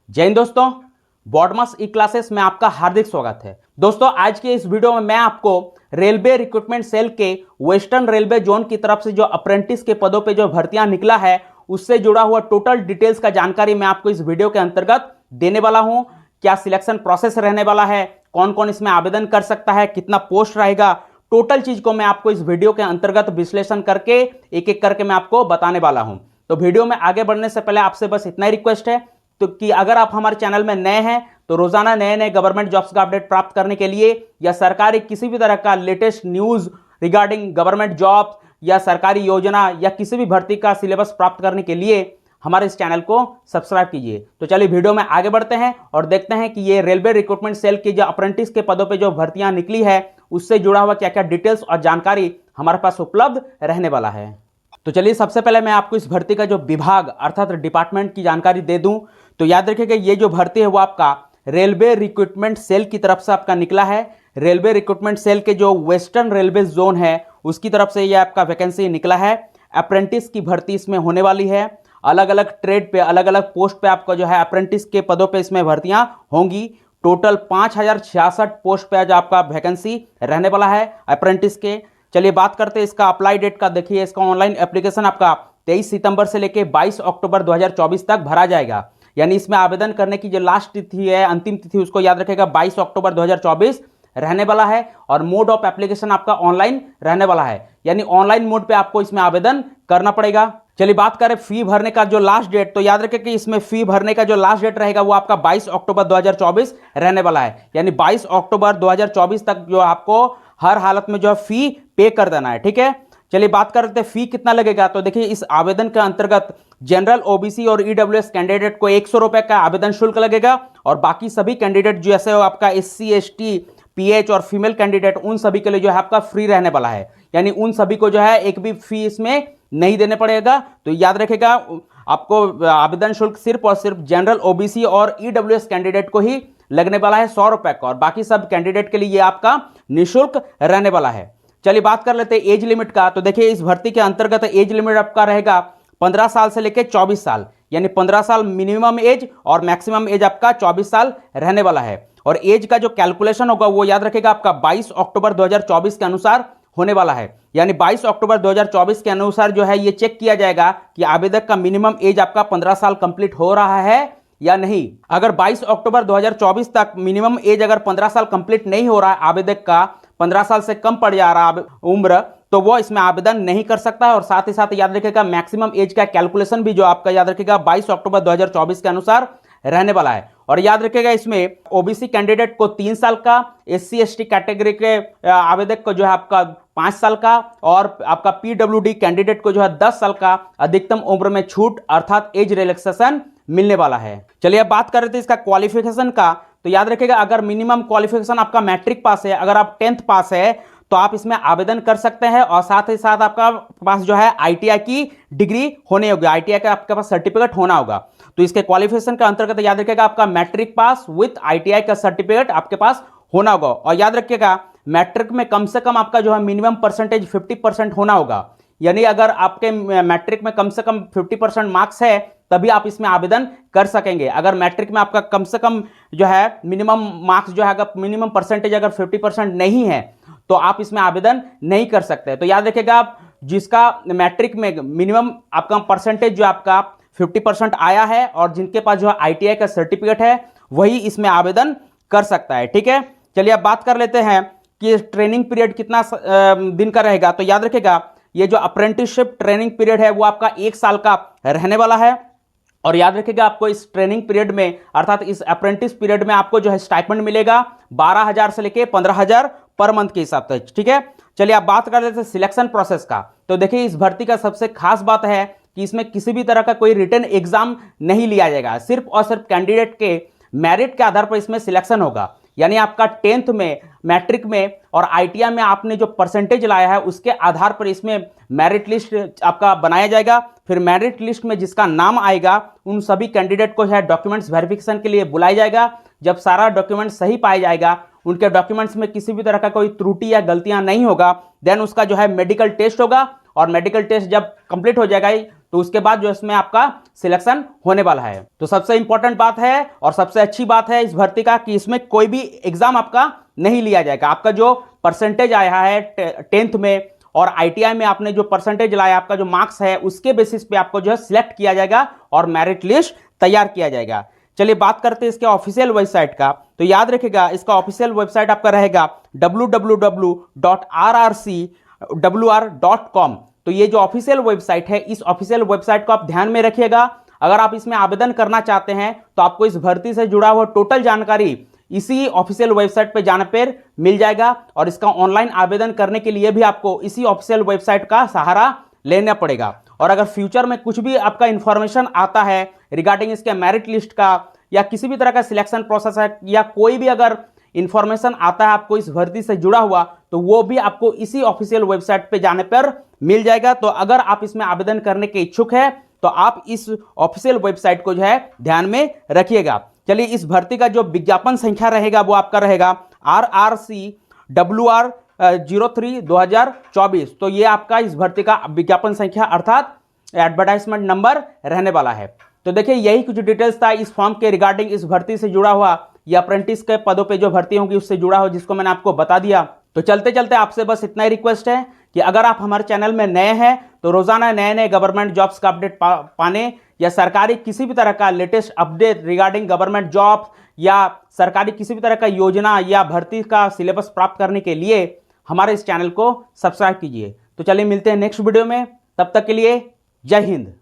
जय हिंद दोस्तों, बॉडमास ई क्लासेस में आपका हार्दिक स्वागत है। दोस्तों, आज के इस वीडियो में मैं आपको रेलवे रिक्रूटमेंट सेल के वेस्टर्न रेलवे जोन की तरफ से जो अप्रेंटिस के पदों पे जो भर्तियां निकला है उससे जुड़ा हुआ टोटल डिटेल्स का जानकारी मैं आपको इस वीडियो के अंतर्गत देने वाला हूं। क्या सिलेक्शन प्रोसेस रहने वाला है, कौन कौन इसमें आवेदन कर सकता है, कितना पोस्ट रहेगा, टोटल चीज को मैं आपको इस वीडियो के अंतर्गत विश्लेषण करके एक एक करके मैं आपको बताने वाला हूं। तो वीडियो में आगे बढ़ने से पहले आपसे बस इतना ही रिक्वेस्ट है तो कि अगर आप हमारे चैनल में नए हैं तो रोजाना नए नए गवर्नमेंट जॉब्स का अपडेट प्राप्त करने के लिए या सरकारी किसी भी तरह का latest news regarding government job या सरकारी योजना या किसी भी भर्ती का सिलेबस प्राप्त करने के लिए हमारे इस चैनल को सब्सक्राइब कीजिए। तो चलिए वीडियो में आगे बढ़ते हैं और देखते हैं कि ये रेलवे रिक्रूटमेंट सेल की जो अप्रेंटिस के पदों पर जो भर्तियां निकली है उससे जुड़ा हुआ क्या क्या डिटेल्स और जानकारी हमारे पास उपलब्ध रहने वाला है। तो चलिए सबसे पहले मैं आपको इस भर्ती का जो विभाग अर्थात डिपार्टमेंट की जानकारी दे दूं। तो याद रखिएगा ये जो भर्ती है वो आपका रेलवे रिक्रूटमेंट सेल की तरफ से आपका निकला है। रेलवे रिक्रूटमेंट सेल के जो वेस्टर्न रेलवे जोन है उसकी तरफ से ये आपका वैकेंसी निकला है। अप्रेंटिस की भर्ती इसमें होने वाली है। अलग अलग ट्रेड पे अलग अलग पोस्ट पे आपको जो है अप्रेंटिस के पदों पे इसमें भर्तियां होंगी। टोटल 5066 पोस्ट पे आज आपका वैकेंसी रहने वाला है अप्रेंटिस के। चलिए बात करते हैं इसका अप्लाई डेट का। देखिए इसका ऑनलाइन एप्लीकेशन आपका 23 सितंबर से लेकर 22 अक्टूबर 2024 तक भरा जाएगा। यानी इसमें आवेदन करने की जो लास्ट तिथि है, अंतिम तिथि, उसको याद रखेगा 22 अक्टूबर 2024 रहने वाला है। और मोड ऑफ एप्लीकेशन आपका ऑनलाइन रहने वाला है, यानी ऑनलाइन मोड पे आपको इसमें आवेदन करना पड़ेगा। चलिए बात करें फी भरने का जो लास्ट डेट, तो याद रखें कि इसमें फी भरने का जो लास्ट डेट रहेगा वो आपका 22 अक्टूबर 2024 रहने वाला है। यानी 22 अक्टूबर 2024 तक जो आपको हर हालत में जो है फी पे कर देना है। ठीक है, चलिए बात करते हैं फी कितना लगेगा। तो देखिए इस आवेदन के अंतर्गत जनरल, ओबीसी और ईडब्ल्यूएस कैंडिडेट को 100 रुपए का आवेदन शुल्क लगेगा और बाकी सभी कैंडिडेट जैसे आपका एससी, एसटी, पीएच और फीमेल कैंडिडेट उन सभी के लिए जो है आपका फ्री रहने वाला है। यानी उन सभी को जो है एक भी फी इसमें नहीं देने पड़ेगा। तो याद रखेगा आपको आवेदन शुल्क सिर्फ और सिर्फ जनरल, ओबीसी और ईडब्ल्यूएस कैंडिडेट को ही लगने वाला है 100 रुपए का, और बाकी सब कैंडिडेट के लिए ये आपका निःशुल्क रहने वाला है। चलिए बात कर लेते हैं एज लिमिट का। तो देखिए इस भर्ती के अंतर्गत एज लिमिट आपका रहेगा 15 साल से लेकर 24 साल, यानी 15 साल मिनिमम एज और मैक्सिमम एज आपका 24 साल रहने वाला है। और एज का जो कैलकुलेशन होगा वो याद रखेगा आपका 22 अक्टूबर 2024 के अनुसार होने वाला है। यानी 22 अक्टूबर 2024 के अनुसार जो है ये चेक किया जाएगा कि आवेदक का मिनिमम एज आपका 15 साल कंप्लीट हो रहा है या नहीं। अगर 22 अक्टूबर 2024 तक मिनिमम एज अगर 15 साल कंप्लीट नहीं हो रहा है, आवेदक का 15 साल से कम पड़ जा रहा है उम्र, तो वो इसमें आवेदन नहीं कर सकता है। और साथ ही साथ याद रखेगा मैक्सिमम एज का कैलकुलेशन भी जो आपका याद रखेगा 22 अक्टूबर 2024 के अनुसार रहने वाला है। और याद रखेगा इसमें ओबीसी कैंडिडेट को 3 साल का, एससी एसटी कैटेगरी के आवेदक को जो है आपका 5 साल का, और आपका पीडब्ल्यूडी कैंडिडेट को जो है 10 साल का अधिकतम उम्र में छूट अर्थात एज रिलैक्सेशन मिलने वाला है। चलिए अब बात कर रहे थे इसका क्वालिफिकेशन का। तो याद रखिएगा अगर मिनिमम क्वालिफिकेशन आपका मैट्रिक पास है, अगर आप 10th पास है तो आप इसमें आवेदन कर सकते हैं। और साथ ही साथ आपका पास जो है आईटीआई की डिग्री होनी होगी, आईटीआई का आपके पास सर्टिफिकेट होना होगा। तो इसके क्वालिफिकेशन के अंतर्गत याद रखिएगा आपका मैट्रिक पास विथ आईटीआई का सर्टिफिकेट आपके पास होना होगा। और याद रखिएगा मैट्रिक में कम से कम आपका जो है मिनिमम परसेंटेज 50% होना होगा। यानी अगर आपके मैट्रिक में कम से कम 50% मार्क्स है तभी आप इसमें आवेदन कर सकेंगे। अगर मैट्रिक में आपका कम से कम जो है मिनिमम मार्क्स जो है, अगर मिनिमम परसेंटेज अगर 50% नहीं है तो आप इसमें आवेदन नहीं कर सकते। तो याद रखिएगा आप जिसका मैट्रिक में मिनिमम आपका परसेंटेज जो आपका 50% आया है और जिनके पास जो है आईटीआई का सर्टिफिकेट है वही इसमें आवेदन कर सकता है। ठीक है, चलिए अब बात कर लेते हैं कि ट्रेनिंग पीरियड कितना दिन का रहेगा। तो याद रखिएगा ये जो अप्रेंटिसशिप ट्रेनिंग पीरियड है वो आपका 1 साल का रहने वाला है। और याद रखिएगा आपको इस ट्रेनिंग पीरियड में अर्थात इस अप्रेंटिस पीरियड में आपको जो है स्टाइपेंड मिलेगा 12,000 से लेके 15,000 पर मंथ के हिसाब से। ठीक है, चलिए आप बात कर लेते हैं सिलेक्शन प्रोसेस का। तो देखिए इस भर्ती का सबसे खास बात है कि इसमें किसी भी तरह का कोई रिटन एग्जाम नहीं लिया जाएगा, सिर्फ और सिर्फ कैंडिडेट के मेरिट के आधार पर इसमें सिलेक्शन होगा। यानी आपका 10th में, मैट्रिक में और आईटीआई में आपने जो परसेंटेज लाया है उसके आधार पर इसमें मेरिट लिस्ट आपका बनाया जाएगा। फिर मेरिट लिस्ट में जिसका नाम आएगा उन सभी कैंडिडेट को है डॉक्यूमेंट्स वेरिफिकेशन के लिए बुलाया जाएगा। जब सारा डॉक्यूमेंट सही पाया जाएगा, उनके डॉक्यूमेंट्स में किसी भी तरह का कोई त्रुटि या गलतियां नहीं होगा, देन उसका जो है मेडिकल टेस्ट होगा। और मेडिकल टेस्ट जब कंप्लीट हो जाएगा तो उसके बाद जो इसमें आपका सिलेक्शन होने वाला है। तो सबसे इंपॉर्टेंट बात है और सबसे अच्छी बात है इस भर्ती का कि इसमें कोई भी एग्जाम आपका नहीं लिया जाएगा। आपका जो परसेंटेज आया है 10th में और ITI में आपने जो परसेंटेज लाया, आपका जो मार्क्स है उसके बेसिस पे आपको जो है सिलेक्ट किया जाएगा और मेरिट लिस्ट तैयार किया जाएगा। चलिए बात करते हैं इसके ऑफिशियल वेबसाइट का। तो याद रखिएगा इसका ऑफिशियल वेबसाइट आपका रहेगा www.rrcwr.com। तो ये जो ऑफिशियल वेबसाइट है, इस ऑफिशियल वेबसाइट को आप ध्यान में रखिएगा। अगर आप इसमें आवेदन करना चाहते हैं तो आपको इस भर्ती से जुड़ा हुआ टोटल जानकारी इसी ऑफिशियल वेबसाइट पे जाने पर मिल जाएगा और इसका ऑनलाइन आवेदन करने के लिए भी आपको इसी ऑफिशियल वेबसाइट का सहारा लेना पड़ेगा। और अगर फ्यूचर में कुछ भी आपका इंफॉर्मेशन आता है रिगार्डिंग इसके मेरिट लिस्ट का या किसी भी तरह का सिलेक्शन प्रोसेस है या कोई भी अगर इंफॉर्मेशन आता है आपको इस भर्ती से जुड़ा हुआ, तो वो भी आपको इसी ऑफिशियल वेबसाइट पे जाने पर मिल जाएगा। तो अगर आप इसमें आवेदन करने के इच्छुक है तो आप इस ऑफिशियल वेबसाइट को जो है ध्यान में रखिएगा। चलिए इस भर्ती का जो विज्ञापन संख्या रहेगा वो आपका रहेगा RRCWR 03/2024। तो ये आपका इस भर्ती का विज्ञापन संख्या अर्थात एडवर्टाइजमेंट नंबर रहने वाला है। तो देखिए यही कुछ डिटेल्स था इस फॉर्म के रिगार्डिंग इस भर्ती से जुड़ा हुआ या अप्रेंटिस के पदों पे जो भर्ती होंगी उससे जुड़ा हुआ, जिसको मैंने आपको बता दिया। तो चलते चलते आपसे बस इतना ही रिक्वेस्ट है कि अगर आप हमारे चैनल में नए हैं तो रोजाना नए नए गवर्नमेंट जॉब्स का अपडेट पाने या सरकारी किसी भी तरह का latest update regarding government job या सरकारी किसी भी तरह का योजना या भर्ती का सिलेबस प्राप्त करने के लिए हमारे इस चैनल को सब्सक्राइब कीजिए। तो चलिए मिलते हैं नेक्स्ट वीडियो में, तब तक के लिए जय हिंद।